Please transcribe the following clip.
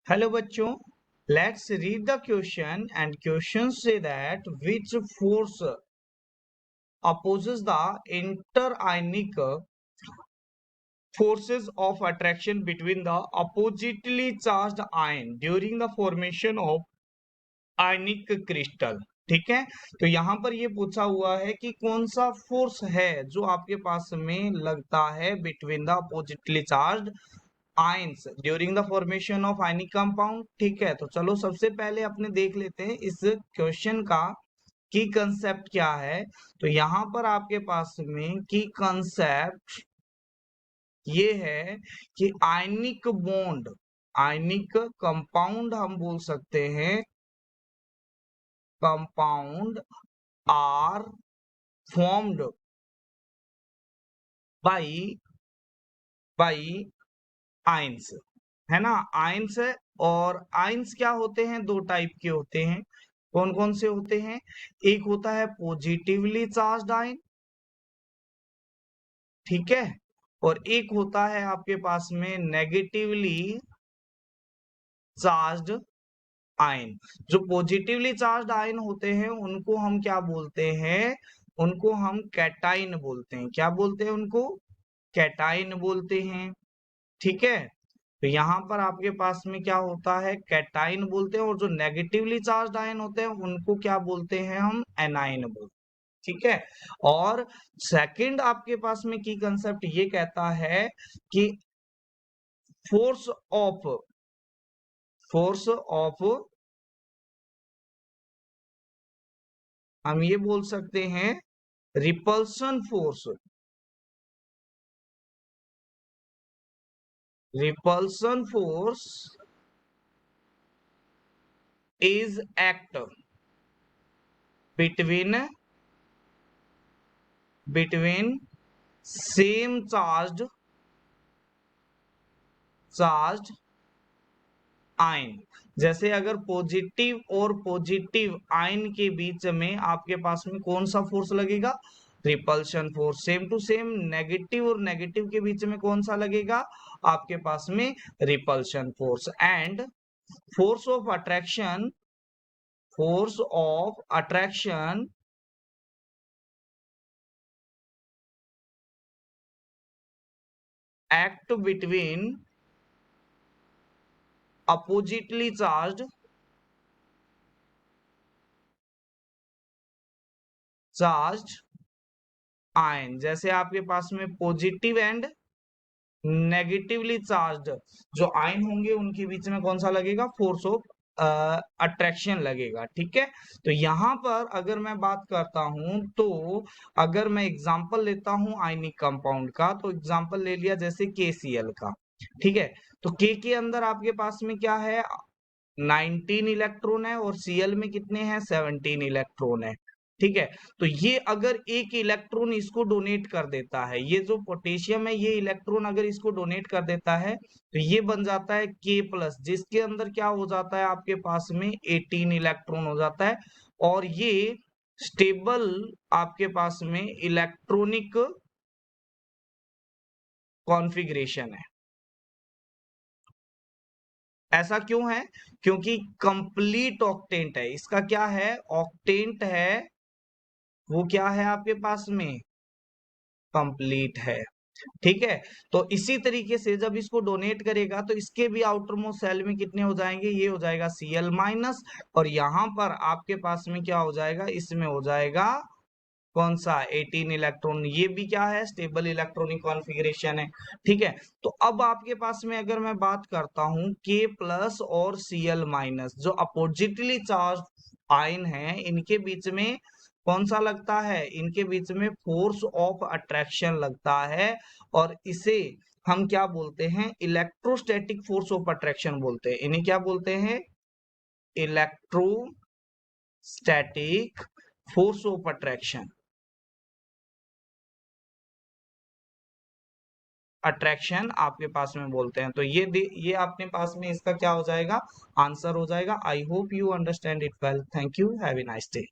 Hello बच्चों, let's read the question and question say that which force opposes the interionic forces of attraction between the oppositely charged ion during the formation of ionic crystal. ठीक है, तो यहाँ पर ये पूछा हुआ है कि कौन सा फोर्स है जो आपके पास में लगता है between the oppositely charged ions during the formation of ionic compound. ठीक है, तो चलो सबसे पहले अपने देख लेते हैं इस क्वेश्चन का की कंसेप्ट क्या है। तो यहाँ पर आपके पास में की कंसेप्ट ये है कि आयनिक बॉन्ड, आयनिक कंपाउंड हम बोल सकते हैं, compound are formed by ions, है ना। आयंस है, और आयंस क्या होते हैं, दो टाइप के होते हैं। कौन कौन से होते हैं? एक होता है पॉजिटिवली चार्ज्ड आयन, ठीक है, और एक होता है आपके पास में नेगेटिवली चार्ज्ड आयन। जो पॉजिटिवली चार्ज्ड आयन होते हैं उनको हम क्या बोलते हैं? उनको हम कैटाइन बोलते हैं। क्या बोलते हैं उनको? कैटाइन बोलते हैं। ठीक है, तो यहाँ पर आपके पास में क्या होता है, कैटाइन बोलते हैं, और जो नेगेटिवली चार्ज्ड आयन होते हैं उनको क्या बोलते हैं हम? एनाइन बोलते हैं। ठीक है, और सेकंड आपके पास में की कंसेप्ट ये कहता है कि फोर्स ऑफ हम ये बोल सकते हैं repulsion force, repulsion force is act between same charged ion. जैसे अगर पॉजिटिव और पॉजिटिव आयन के बीच में आपके पास में कौन सा फोर्स लगेगा? Repulsion force. Same to same negative और नेगेटिव के बीच में कौन सा लगेगा आपके पास में? Repulsion force. And force of attraction, force of attraction act between oppositely charged ion. जैसे आपके पास में पॉजिटिव एंड नेगेटिवली चार्ज्ड जो आयन होंगे उनके बीच में कौन सा लगेगा? फोर्स ऑफ अट्रैक्शन लगेगा। ठीक है, तो यहां पर अगर मैं बात करता हूं, तो अगर मैं एग्जांपल लेता हूं आयनिक कंपाउंड का, तो एग्जांपल ले लिया जैसे KCl का। ठीक है, तो K के अंदर आपके पास में क्या है? 19 इलेक्ट्रॉन है, और Cl में कितने हैं? 17 इलेक्ट्रॉन है। ठीक है, तो ये अगर एक इलेक्ट्रॉन इसको डोनेट कर देता है, ये जो पोटेशियम है, ये इलेक्ट्रॉन अगर इसको डोनेट कर देता है, तो ये बन जाता है K+, जिसके अंदर क्या हो जाता है आपके पास में? 18 इलेक्ट्रॉन हो जाता है, और ये स्टेबल आपके पास में इलेक्ट्रॉनिक कॉन्फ़िगरेशन है। ऐसा क्यों है? क्योंकि कंप्लीट ऑक्टेंट है। इसका क्या है? ऑक्टेंट है, वो क्या है आपके पास में? कंप्लीट है। ठीक है, तो इसी तरीके से जब इसको डोनेट करेगा तो इसके भी आउटर मोस्ट सेल में कितने हो जाएंगे? ये हो जाएगा Cl-, और यहां पर आपके पास में क्या हो जाएगा? इसमें हो जाएगा कौन सा? 18 इलेक्ट्रॉन। ये भी क्या है? स्टेबल इलेक्ट्रॉनिक कॉन्फ़िगरेशन है। ठीक है, तो अब आपके पास में अगर मैं बात करता हूं K+ और Cl-, जो अपोजिटली चार्ज आयन है, इनके बीच में कौन सा लगता है? इनके बीच में फोर्स ऑफ अट्रैक्शन लगता है, और इसे हम क्या बोलते हैं? इलेक्ट्रोस्टैटिक फोर्स ऑफ अट्रैक्शन बोलते हैं। इन्हें क्या बोलते हैं? Electrostatic force of attraction, attraction आपके पास में बोलते हैं। तो ये अपने पास में इसका क्या हो जाएगा? आंसर हो जाएगा। I hope you understand it well. Thank you, have a nice day.